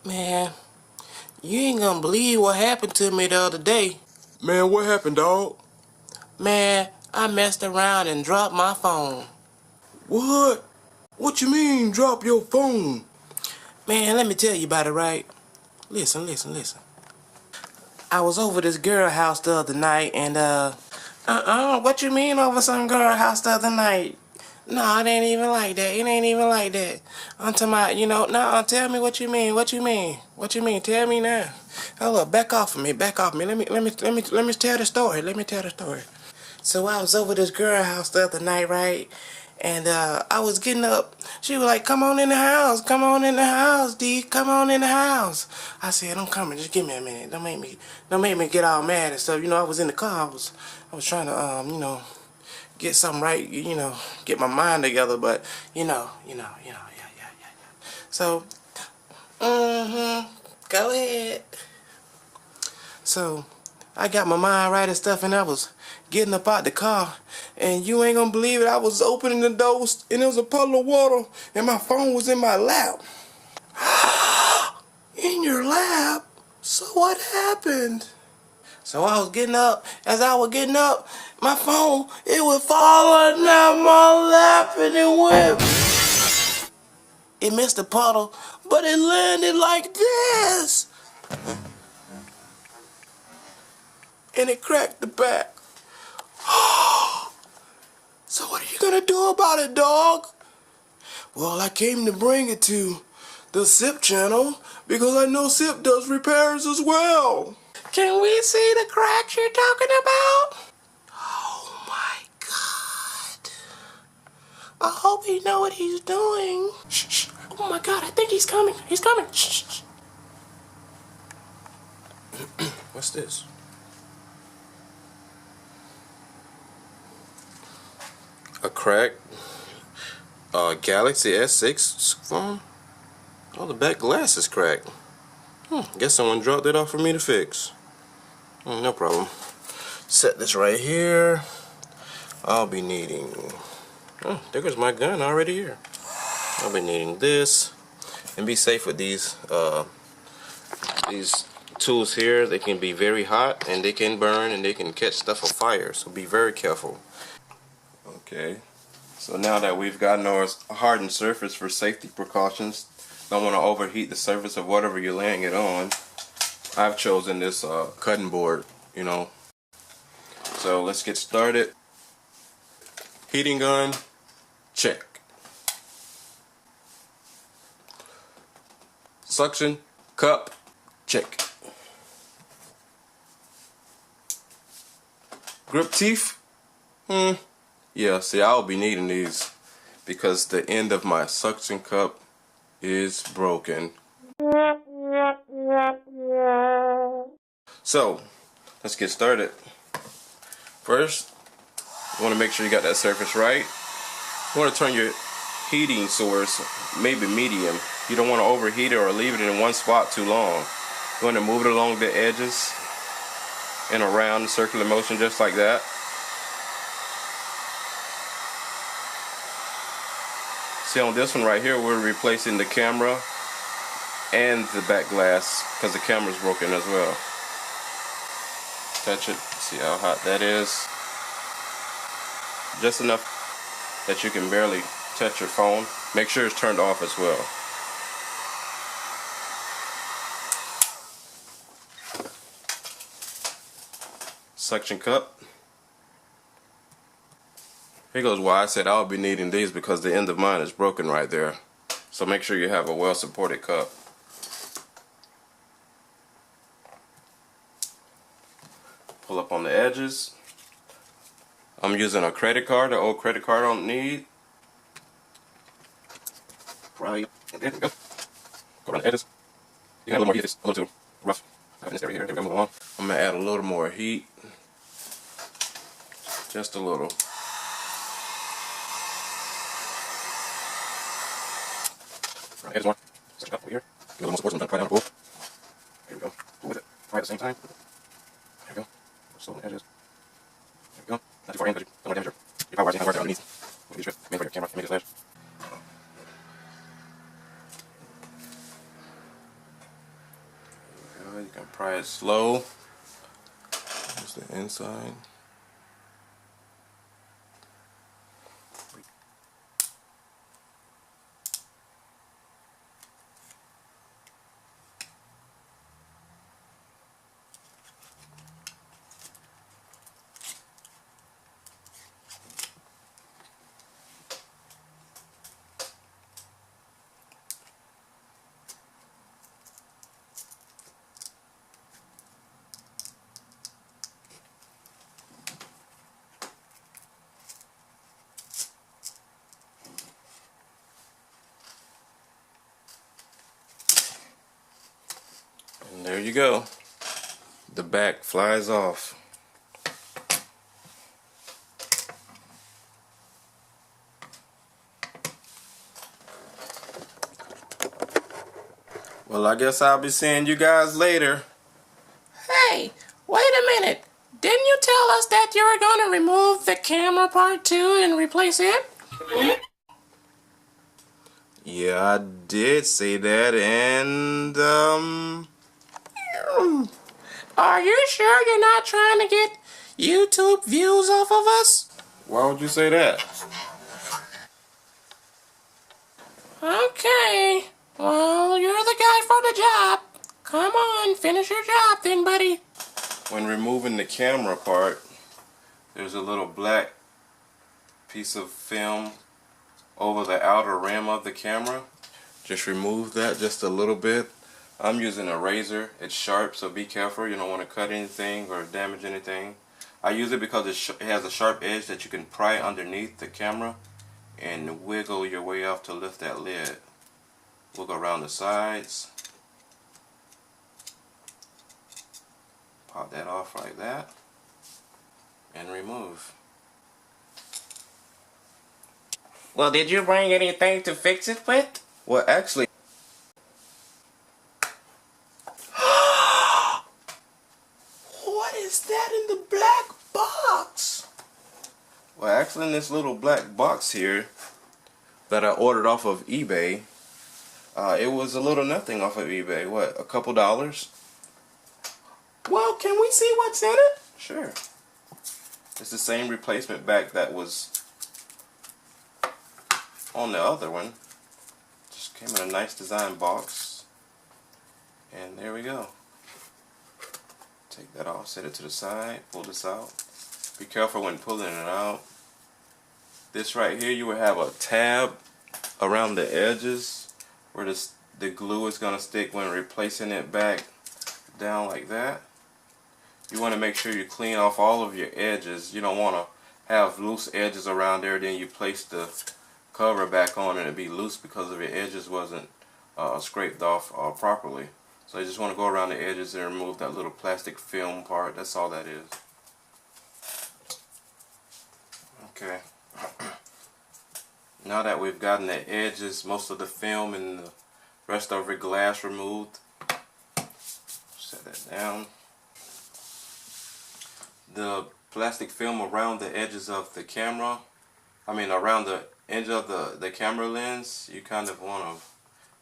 Man, you ain't gonna believe what happened to me the other day. Man, what happened, dog? Man, I messed around and dropped my phone. What? What you mean, drop your phone? Man, let me tell you about it, right? Listen. I was over this girl house the other night and, what you mean over some girl house the other night? No, it ain't even like that. It ain't even like that. I'm talking about, tell me what you mean. What you mean? What you mean? Tell me now. Hold up, back off of me. Let me tell the story. Let me tell the story. So I was over this girl house the other night, right? And I was getting up. She was like, "Come on in the house. Come on in the house, D. Come on in the house." I said, "I'm coming. Just give me a minute. Don't make me get all mad and stuff." I was in the car. I was trying to, get something right. Get my mind together. But yeah. So, go ahead. So, I got my mind right and stuff, and I was getting up out the car, and you ain't gonna believe it, I was opening the doors, and there was a puddle of water, and my phone was in my lap. In your lap? So what happened? So I was getting up. As I was getting up, my phone, it was falling out my lap, and it went. It missed the puddle, but it landed like this. And it cracked the back. So what are you gonna do about it, dog? Well, I came to bring it to the SIP channel because I know SIP does repairs as well. Can we see the cracks you're talking about? Oh my God. I hope he know what he's doing. Shh. Oh my God, I think he's coming. He's coming. Shh. What's this? A cracked Galaxy S6 phone? Oh, the back glass is cracked. Guess someone dropped it off for me to fix. No problem. Set this right here. I'll be needing... Oh, there goes my gun already here. I'll be needing this. And be safe with these tools here. They can be very hot and they can burn and they can catch stuff on fire. So be very careful. Okay. So now that we've gotten our hardened surface for safety precautions, don't want to overheat the surface of whatever you're laying it on. I've chosen this cutting board, So let's get started. Heating gun, check. Suction cup, check. Grip teeth, yeah, see, I'll be needing these because the end of my suction cup is broken. So, let's get started. First, you want to make sure you got that surface right. You want to turn your heating source maybe medium. You don't want to overheat it or leave it in one spot too long. You want to move it along the edges and around in circular motion just like that. See, on this one right here, we're replacing the camera and the back glass because the camera's broken as well. Touch it, see how hot that is. Just enough that you can barely touch your phone. Make sure it's turned off as well. Suction cup. Here goes why I said I'll be needing these, because the end of mine is broken right there. So make sure you have a well supported cup. Pull up on the edges. I'm using a credit card, an old credit card I don't need. Right. There we go. Go around the edges. You can add a little more heat, it's a little too rough. In this area here, there we go, move along. I'm gonna add a little more heat. Just a little. Right, here's one. Switch it up over here. Give a little more support, so I'm trying to pry down the pull. There we go. Pull with it. Right at the same time. There we go. Slow on the edges. There we go. Not too far in, because you don't want to damage your power wires. You have wires underneath. We'll be made for your camera, make it flash. can pry it slow. Here's the inside. And there you go. The back flies off. Well, I guess I'll be seeing you guys later. Hey, wait a minute. Didn't you tell us that you were going to remove the camera part too and replace it? Yeah, I did say that, and are you sure you're not trying to get YouTube views off of us? Why would you say that? Okay, well, you're the guy for the job. Come on, finish your job then, buddy. When removing the camera part, there's a little black piece of film over the outer rim of the camera. Just remove that just a little bit. I'm using a razor. It's sharp, so be careful. You don't want to cut anything or damage anything. I use it because it has a sharp edge that you can pry underneath the camera and wiggle your way off to lift that lid. We'll go around the sides. Pop that off like that and remove. Well, did you bring anything to fix it with? Well, actually, what is that in the black box? Well, actually, in this little black box here that I ordered off of eBay, it was a little nothing off of eBay. What, a couple dollars? Well, can we see what's in it? Sure. It's the same replacement back that was on the other one. Just came in a nice design box. And there we go. Take that off, set it to the side, pull this out. Be careful when pulling it out. This right here, you will have a tab around the edges where the glue is going to stick when replacing it back down like that. You want to make sure you clean off all of your edges. You don't want to have loose edges around there, then you place the cover back on and it be loose because of your edges wasn't scraped off properly. So you just want to go around the edges and remove that little plastic film part. That's all that is. Okay. Now that we've gotten the edges, most of the film and the rest of the glass removed, set that down. The plastic film around the edges of the camera, around the edge of the camera lens, you kind of want to,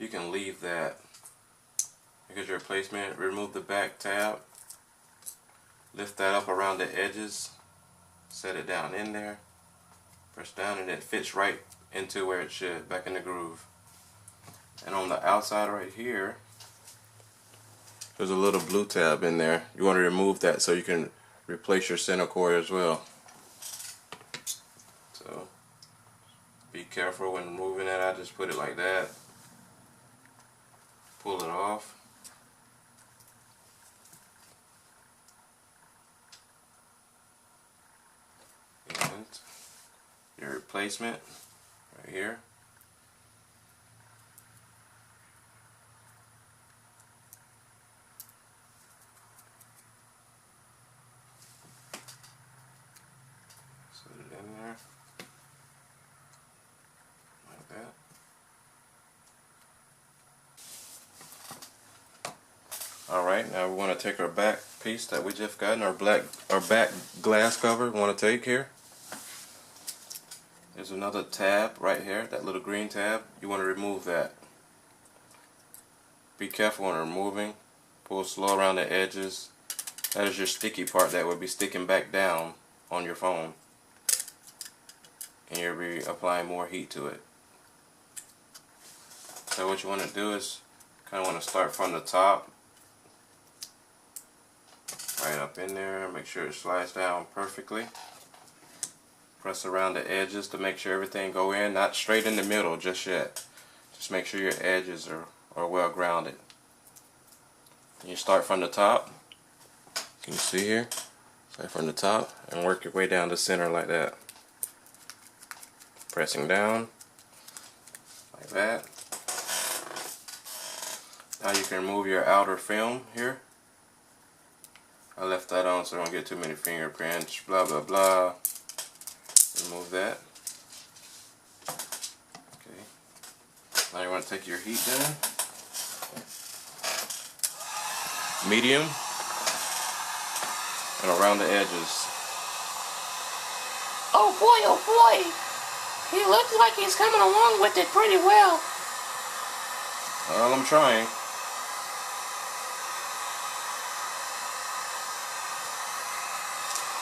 you can leave that. Here's your replacement. Remove the back tab, lift that up around the edges, set it down in there, press down, and it fits right into where it should, back in the groove. And on the outside right here, there's a little blue tab in there. You want to remove that so you can replace your center cord as well. So be careful when removing it. I just put it like that, pull it off, and your replacement right here. Set it in there like that. Alright, now we want to take our back piece that we just got, our back glass cover we want to take here. There's another tab right here, that little green tab. You want to remove that. Be careful when removing. Pull slow around the edges. That is your sticky part that would be sticking back down on your phone. And you'll be applying more heat to it. So what you want to do is kind of want to start from the top. Right up in there. Make sure it slides down perfectly. Press around the edges to make sure everything go in. Not straight in the middle just yet. Just make sure your edges are well grounded. You start from the top. Can you see here? Start from the top and work your way down the center like that. Pressing down like that. Now you can remove your outer film here. I left that on so I don't get too many fingerprints. Blah blah blah. Remove that. Okay. Now you want to take your heat down. Medium. And around the edges. Oh boy, he looks like he's coming along with it pretty well. Well, I'm trying.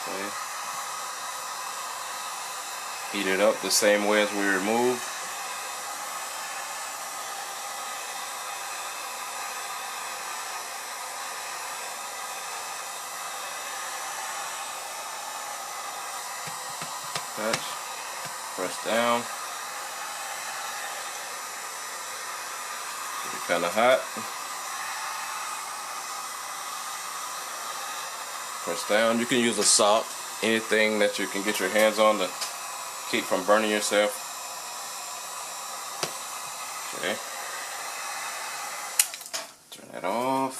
Okay. Heat it up the same way as we removed. Touch. Press down. It's kind of hot. Press down. You can use a salt, anything that you can get your hands on to keep from burning yourself. Okay. Turn that off.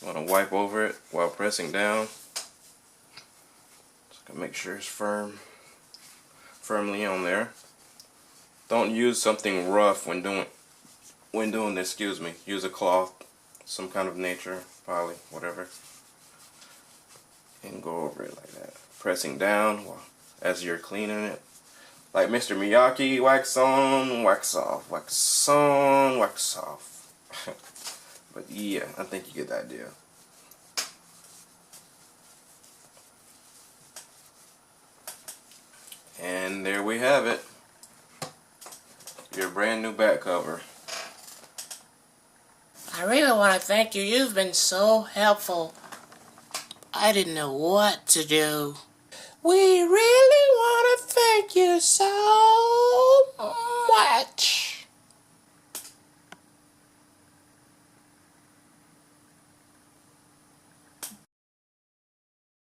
You want to wipe over it while pressing down. Just gotta make sure it's firmly on there. Don't use something rough when doing this. Excuse me. Use a cloth, some kind of nature, poly, whatever, and go over it like that. Pressing down as you're cleaning it, like Mr. Miyake. Wax on, wax off, wax on, wax off. But yeah, I think you get the idea. And there we have it. Your brand new back cover. I really want to thank you. You've been so helpful. I didn't know what to do. We really want to thank you so much.